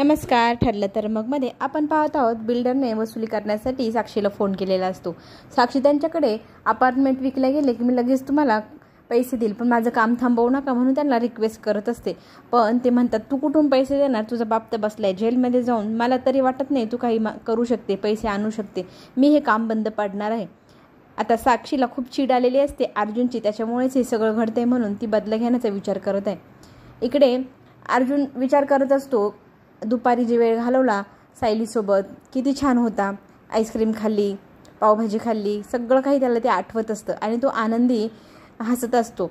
नमस्कार. ठरलं तर मगमध्ये आपण पाहत आहोत बिल्डरने वसुली करण्यासाठी साक्षीला फोन केलेला असतो. साक्षी त्यांच्याकडे अपार्टमेंट विकल्या गेले की मी लगेच तुम्हाला पैसे देईल, पण माझं काम थांबवू नका म्हणून त्यांना रिक्वेस्ट करत असते. पण ते म्हणतात तू कुठून पैसे देणार, तुझा बाप तर बसलाय जेलमध्ये जाऊन, मला तरी वाटत नाही तू काही करू शकते, पैसे आणू शकते, मी हे काम बंद पाडणार आहे. आता साक्षीला खूप चीड आलेली असते अर्जुनची, त्याच्यामुळेच हे सगळं घडतंय म्हणून ती बदला घेण्याचा विचार करत आहे. इकडे अर्जुन विचार करत असतो, दुपारी जे वेळ घालवला सायलीसोबत किती छान होता, आईस्क्रीम खाल्ली, पावभाजी खाल्ली, सगळं काही त्याला ते आठवत असतं आणि तो आनंदी हसत असतो.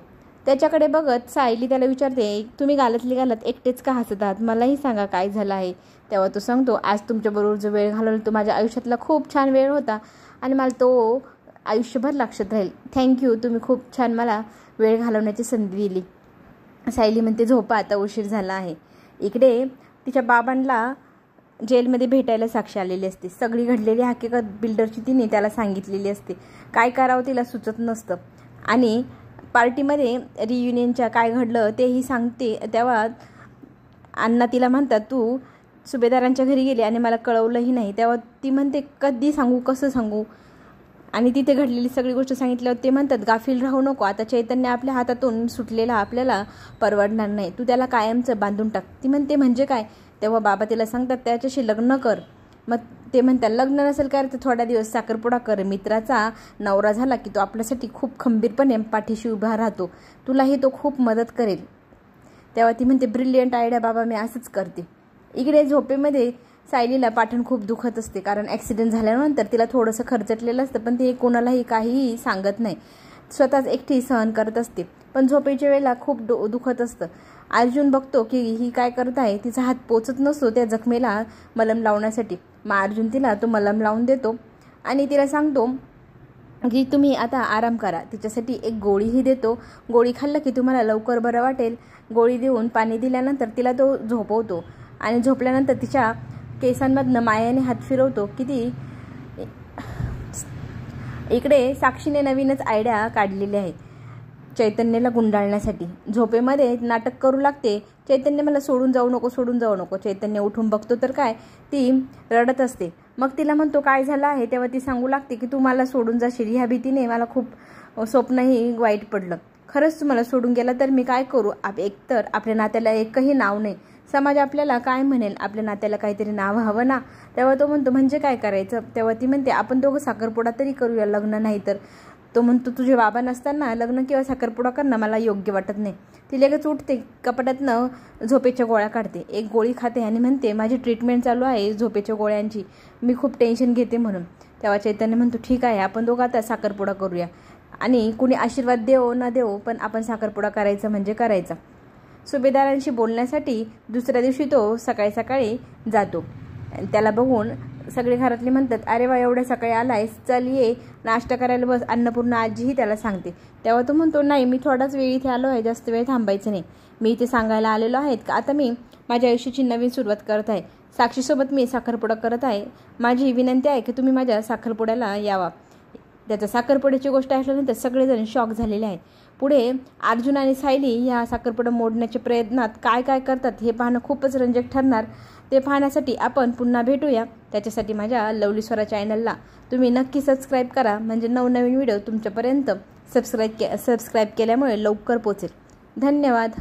त्याच्याकडे बघत सायली त्याला विचारते, तुम्ही गालातली गालात एकटेच का हसत आहात, मलाही सांगा काय झालं आहे. तेव्हा तो सांगतो, आज तुमच्याबरोबर जो वेळ घालवला तो माझ्या आयुष्यातला खूप छान वेळ होता आणि मला तो आयुष्यभर लक्षात राहील. थँक्यू, तुम्ही खूप छान मला वेळ घालवण्याची संधी दिली. सायली म्हणते, झोपा आता, उशीर झाला आहे. इकडे तिच्या बाबांना जेलमध्ये भेटायला साक्षी आलेली असते. सगळी घडलेली हकीकत बिल्डरची तिने त्याला सांगितलेली असते. काय करावं तिला सुचत नसतं आणि पार्टीमध्ये रियुनियनच्या काय घडलं तेही सांगते. तेव्हा अण्णा तिला म्हणतात, तू सुभेदारांच्या घरी गेली आणि मला कळवलंही नाही. तेव्हा ती म्हणते, कधी सांगू, कसं सांगू, आणि तिथे घडलेली सगळी गोष्ट सांगितल्यावर ते म्हणतात, गाफील राहू नको, आता चैतन्य आपल्या हातातून सुटलेला आपल्याला परवडणार नाही, तू त्याला कायमचं बांधून टाक. ती म्हणते, म्हणजे काय. तेव्हा बाबा तिला सांगतात, त्याच्याशी लग्न कर. मग ते म्हणतात, लग्न नसेल काय तर थोड्या दिवस साखरपुडा कर, मित्राचा नवरा झाला की तो आपल्यासाठी खूप खंबीरपणे पाठीशी उभा राहतो, तुलाही तो खूप मदत करेल. तेव्हा ती म्हणते, ब्रिलियंट आयडिया बाबा, मी असंच करते. इकडे झोपेमध्ये सायलीला पाठण खूप दुखत असते, कारण ॲक्सिडेंट झाल्यानंतर तिला थोडंसं खरचटलेलं असतं, पण ते कोणालाही काहीही सांगत नाही, स्वतःच एकटी सहन करत असते. पण झोपेच्या वेळेला खूप दुखत असतं. अर्जुन बघतो की ही काय करत आहे, तिचा हात पोचत नसतो त्या जखमेला मलम लावण्यासाठी. मग अर्जुन तिला तो मलम लावून देतो आणि तिला सांगतो की तुम्ही आता आराम करा. तिच्यासाठी एक गोळीही देतो, गोळी खाल्लं की तुम्हाला लवकर बरं वाटेल. गोळी देऊन पाणी दिल्यानंतर तिला तो झोपवतो आणि झोपल्यानंतर तिच्या केसांमधनं मायाने हात फिरवतो. इकडे साक्षीने नवीनच आयडिया काढलेली आहे चैतन्यला गुंडाळण्यासाठी. झोपेमध्ये नाटक करू लागते, चैतन्य मला सोडून जाऊ नको, सोडून जाऊ नको. चैतन्य उठून बघतो तर काय, ती रडत असते. मग तिला म्हणतो, काय झालं आहे. तेव्हा ती सांगू लागते की तू मला सोडून जाशील, ह्या भीतीने मला खूप स्वप्नही वाईट पडलं. खरंच तू मला सोडून गेला तर मी काय करू. एकतर आपल्या नात्याला एकही नाव नाही, समाज आपल्याला काय म्हणेल, आपल्या नात्याला काहीतरी नाव हवं ना. तेव्हा तो म्हणतो, म्हणजे काय करायचं. तेव्हा ती म्हणते, आपण दोघं साखरपुडा तरी करूया, लग्न नाही तर. तो म्हणतो, तुझे बाबा नसताना लग्न किंवा साखरपुडा करणं मला योग्य वाटत नाही. ती लगेच उठते, कपाटातनं झोपेच्या गोळ्या काढते, एक गोळी खाते आणि म्हणते, माझी ट्रीटमेंट चालू आहे झोपेच्या गोळ्यांची, मी खूप टेन्शन घेते म्हणून. तेव्हा चैतन्य म्हणतो, ठीक आहे, आपण दोघं आता साखरपुडा करूया आणि कुणी आशीर्वाद देवो ना देवो, पण आपण साखरपुडा करायचा म्हणजे करायचा. सुभेदारांशी बोलण्यासाठी दुसऱ्या दिवशी तो सकाळी सकाळी जातो. त्याला बघून सगळे घरातले म्हणतात, अरे वा, एवढ्या सकाळी आलायस, चल ये नाश्ता करायला बस. अन्नपूर्णा आजीही त्याला सांगते. तेव्हा तो म्हणतो, नाही, मी थोडाच वेळ इथे आलो आहे, जास्त वेळ थांबायचं नाही. मी इथे सांगायला आलेलो आहे का आता मी माझ्या आयुष्याची नवीन सुरुवात करत आहे, साक्षीसोबत मी साखरपुडा करत आहे. माझी विनंती आहे की तुम्ही माझ्या साखरपुड्याला यावा. त्याच्या साखरपुड्याची गोष्ट ऐकल्यानंतर सगळेजण शॉक झालेले आहेत. पुढे अर्जुन आणि सायली ह्या साखरपुडा मोडण्याच्या प्रयत्नात काय काय करतात हे पाहणं खूपच रंजक ठरणार. ते पाहण्यासाठी आपण पुन्हा भेटूया. त्याच्यासाठी माझ्या लवली स्वरा चॅनलला तुम्ही नक्की सबस्क्राईब करा, म्हणजे नवनवीन व्हिडिओ तुमच्यापर्यंत सबस्क्राईब केल्यामुळे लवकर पोचेल. धन्यवाद.